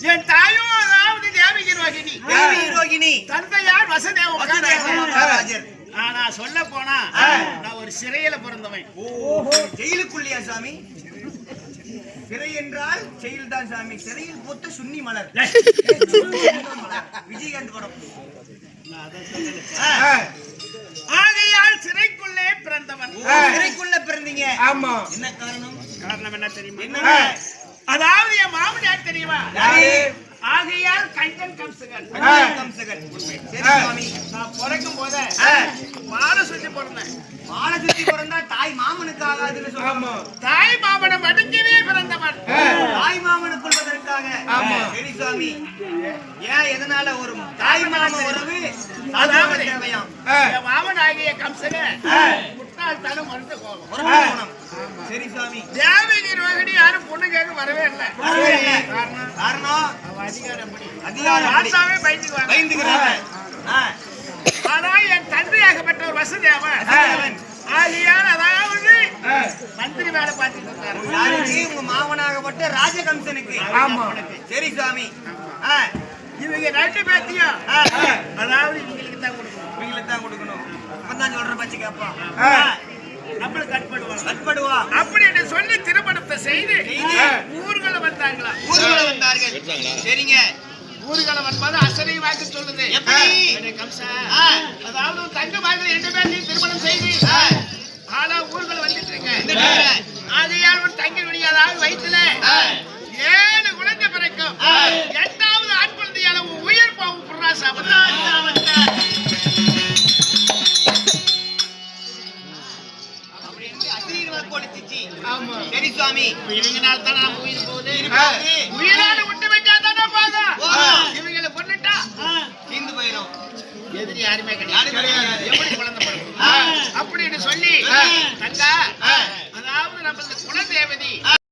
என் தாயும் அதாவது தேவகி ரோகிணி. தேவகி ரோகிணி. தந்தையார் வசுதேவராஜர். ஆனா சொல்ல போனா நான் ஒரு சிறையில பிறந்தவன். ஓஹோ, ஜெயிலுக்குள்ளியா சாமி? சிறை என்றால் ஜெயில் தான் சாமி. சிறையில் போத்த சுன்னி மலர். விஜயகாந்த் படம். ஆகையால் சிறைக்குள்ளே பிறந்தவன். சிறைக்குள்ள பிறந்தீங்க? ஆமா. என்ன காரணம்? காரணம் என்ன தெரியுமா? என்ன? அதாவது என் மாமனார் தெரியுமா? ஆகையால் கஞ்சன் கம்சகன். கம்சகன். சரி சாமி. நான் பிறக்கும் போதே மாலை சுத்தி பிறந்தேன். மாலை சுத்தி பிறந்தா தாய் மாமனுக்கு ஆகாதுன்னு சொல்லுவாங்க. தாய் மாமனை மடிக்கவே பிறந்தவன். தாய் மாமனை கொள்வதற்காக. சரி சாமி. ஏன் எதனால ஒரு தாய் மாம உறவு அதாவது தேவையாம்? என் மாமன் ஆகிய கம்சகன் முட்டாள் தனம் மறந்து போகணும். சரி சாமி. தேவகி ரோகிணி யாரும் பொண்ணு கேட்க வரவே இல்லை. காரணம் அதிகாரம் ஆசாவே பயந்துக்கிறாங்க. ஆனா என் தந்தையாகப்பட்ட ஒரு வசுதேவன் ஆகியார் அதாவது மந்திரி வேலை பார்த்துட்டு இருக்காரு. யாருக்கு? உங்க மாமனாகப்பட்ட ராஜகம்சனுக்கு. சரி சாமி. இவங்க ரெண்டு பேர்த்தையும் அதாவது இவங்களுக்கு தான் கொடுக்கணும். இவங்களுக்கு தான் கொடுக்கணும். அப்பதான் சொல்ற பச்சை கேப்பா. நம்மளுக்கு கட்படுவாங்க. கட்படுவா அப்படின்னு சொல்லி திருமணத்தை செய்து ஊர்களை வந்தாங்களா? ஊர்களை வந்தார்கள். சரிங்க. ஊர்களை வரும்போது அசனை வாக்கு சொல்லுது. எப்படி? கம்சா அதாவது தங்க மகள் 2 பேரையும் திருமணம் செய்து ஆனா ஊர்களை வந்துட்டு இருக்க. ஆகையால் ஒரு தங்கினுடைய அதாவது வயிற்றுல 7 குழந்தை பிறக்கும். 8வது ஆண் குழந்தையால உயிர் பாவம் சரி சுவாமி. இவங்கனால தான் நம்ம உயிர் போகுது. உயிரோட விட்டு வச்சா தானே போகும். இவங்களை கொண்டுட்டா தீந்து போயிடும். எதிரி யாருமே கிடையாது. எப்படி குழந்தை பிறக்கும் அப்படின்னு சொல்லி தங்கா அதாவது நம்ம குலதேவதி